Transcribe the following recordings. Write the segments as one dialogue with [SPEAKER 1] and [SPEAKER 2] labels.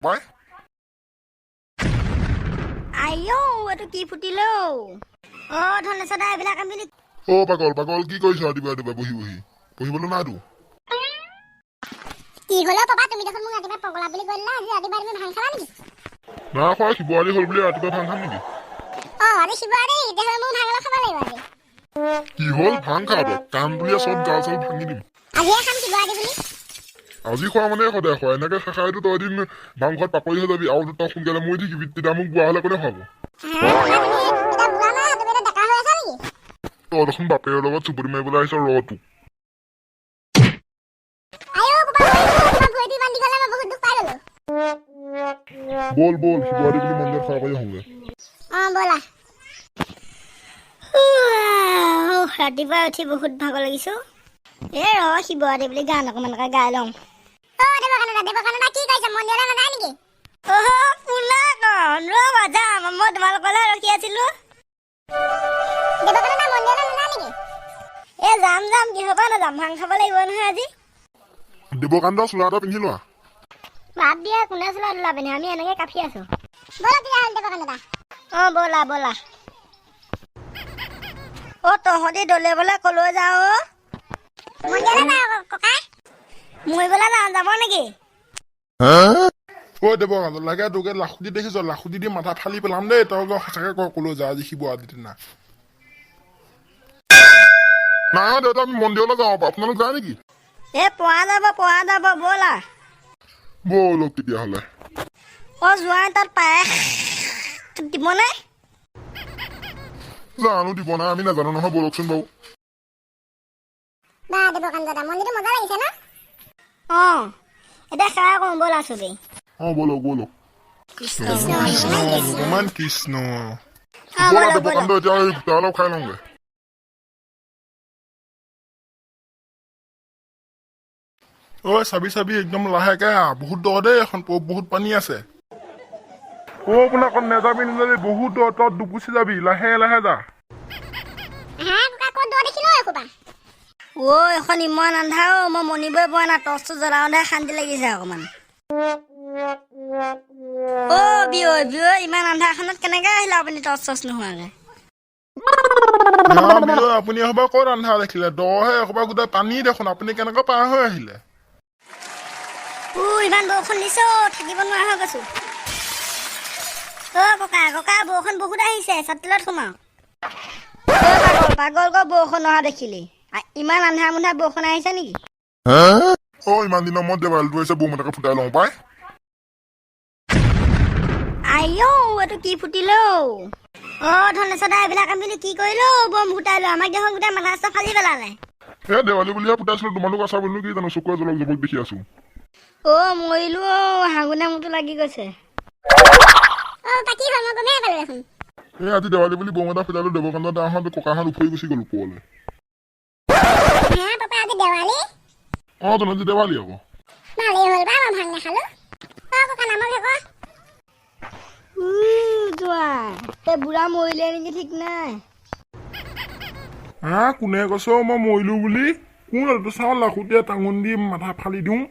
[SPEAKER 1] Why?
[SPEAKER 2] আইও এটো কি ফুটিলো ও ধনেশদা এবিলাক আমি
[SPEAKER 1] পাগল কি কৰিছ ৰাতিপুৱা বহি পঢ়িবলৈ নাই তো
[SPEAKER 2] কি হলো পাপা তুমি দেখোন মোক ৰাতিপুৱা পগলা বুলি কইলা আজি ৰাতিপুৱা তুমি ভাং খালা নেকি
[SPEAKER 1] না খোৱা শিৱৰাত্ৰি হ'ল বুলি ৰাতিপুৱা ভাং খাম নেকি
[SPEAKER 2] আজি শিৱৰাত্ৰি দেখোন মোক ভাং খাব লাগিব আজি
[SPEAKER 1] কি হ'ল ভাং খাব কাম বুলি চব গাল চাল ভাঙি দিম
[SPEAKER 2] আজি খাম শিৱৰাত্ৰি বুলি
[SPEAKER 1] আজি খোৱা মানে সদায় খোৱা এনেকে খাইতো তই এদিন ভাং খোৱাত পাপৰি হৈ যাবি আৰু তই সোনকালে মৰি থাকিবি তেতিয়া মোক বুঢ়া হ'লে কোনে খুৱাব তই দেখোন বাপেৰৰ লগত চুপতি মাৰিবলৈ আহিছ ৰটো বল শিৱৰাত্ৰি বুলি মন্দিৰত খাব পাৰি আহোঁগে
[SPEAKER 2] বলা ৰাতিপুৱা উঠি বহুত ভাগৰ লাগিছো শিৱৰাত্ৰি বুলি গান অকমানকে গাই লওঁ মই তোমালোকলৈ ৰখি আছিলো যাম কিহৰ পৰা নাযাম ভাং খাব লাগিব নহয় আজি
[SPEAKER 1] দেৱকান্ত চোলা এটা পিন্ধি লোৱা
[SPEAKER 2] বাদ দিয়া কোনে চোলা তোলা পিন্ধে আমি এনেকে কাফি আছো বলা তহঁতি দলিয়াবলৈ কলৈ যাও মৰিবলৈ যাব নেকি
[SPEAKER 1] দেৱকান্ত লাগে তোকে লাখুটি দেখিছ লাখুটি দি মাথা ফালি পেলাম দেই তই সঁচাকে কলৈ যা আজি শিৱৰাত্ৰি না নাই দেউতা আমি মন্দিৰলৈ যাওঁ আপোনালোক যায় নেকি
[SPEAKER 2] পোৱা যাব ব'লা
[SPEAKER 1] ব'লক তেতিয়াহ'লে
[SPEAKER 2] যোৱা তাত পায় দিবনে
[SPEAKER 1] জানো দিব নাই আমি নাজানো নহয় ব'লকচোন বাৰু
[SPEAKER 2] মন্দিৰটো মজা লাগিছে ন এতিয়া সেৱা কৰোঁ ব'লা চবেই
[SPEAKER 1] ব'লক ভগৱান কৃষ্ণ দেৱকান্ত এতিয়া ভূটা অলপ খাই লওঁগে চাবি একদম লাহেকে বহুত দ দেই এখন বহুত পানী আছে আপোনাৰ অকণ নেযাবি বহুত দ তত ডুবুচি যাবি লাহে যা
[SPEAKER 2] এখন ইমান আন্ধাৰ মই মনিবই পৰা নাই টৰ্চটো জ্বলাওঁতে শান্তি লাগিছে অকমান বিয় ইমান আন্ধাৰখনত কেনেকে আহিলে আপুনি টৰ্চ নোহোৱাকে
[SPEAKER 1] আপুনি এসোপা ক'ত আন্ধাৰ দেখিলে দহে এসোপা গোটেই পানী দেখোন আপুনি কেনেকৈ পাৰ হৈ আহিলে
[SPEAKER 2] ইমান বৰষুণ দিছো থাকিব নোৱাৰা হৈ গৈছো ককা বৰষুণ বহুত আহিছে ছাতিলত সোমাও পাগল বৰষুণ অহা দেখিলি ইমান আন্ধাৰ মুন্ধাৰ বৰষুণ আহিছে নেকি
[SPEAKER 1] ইমান দিনৰ মূৰত দেৱালীটো আহিছে বম এটাকে ফুটাই লওঁ পাই
[SPEAKER 2] এইটো কি ফুটিলো ধনেশদা এইবিলাক আমি কি কৰিলো বম ফুটাই লো আমাক দেখোন গোটেই মাথা ফালি পেলালে
[SPEAKER 1] দেৱালী বুলিহে ফুটাইছিলো তোমালোক আছা বুলি কি জানো চকুৱে জলক জবক দেখি আছো
[SPEAKER 2] মৰিলো হাগুনে মোৰটো লাগি গৈছে
[SPEAKER 1] আজি দেৱালী বুলি বম এটা ফুটালো দেৱকান্ত দাহঁত ককাহঁত উফৰি গুচি গ'লো ওপৰলৈ আজি দেৱালী আকৌ
[SPEAKER 2] বুঢ়া মৰিলে নেকি ঠিক নাই
[SPEAKER 1] কোনে কৈছ মই মৰিলো বুলি কোন চাওঁ লাখুটিয়ে টাঙোন দি মাথা ফালি দিওঁ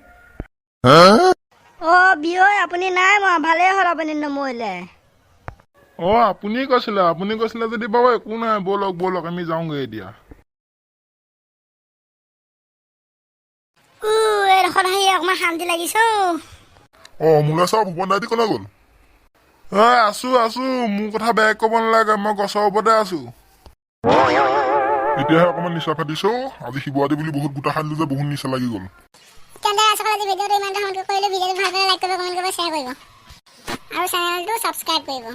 [SPEAKER 2] আপুনি নাই মৰা ভালেই হ'ল আপুনি নমৰিলে
[SPEAKER 1] আপুনি কৈছিলে যদি বাৰু একো নাই ব'লক আমি যাওঁগে এতিয়া
[SPEAKER 2] এইডোখৰত আহি অকমান শান্তি লাগিছে
[SPEAKER 1] মোলৈ চাওঁ ভূপন দাইটি ক'লে গ'ল আছো মোৰ কথা বেয়া ক'ব নালাগে মই গছৰ ওপৰতে আছো এতিয়াহে অকমান নিচা ফাটিছো আজি শিৱৰাত্ৰি বুলি বহুত গোটা খাই দিলো যে বহুত নিচা লাগি গ'ল
[SPEAKER 2] ভিডিঅ'টো ইমান কৰিলে ভিডিঅ'টো ভাল পালে লাইক কৰিব কমেণ্ট কৰিব শ্বেয়াৰ কৰিব আৰু চেনেলটো ছাবস্ক্ৰাইব কৰিব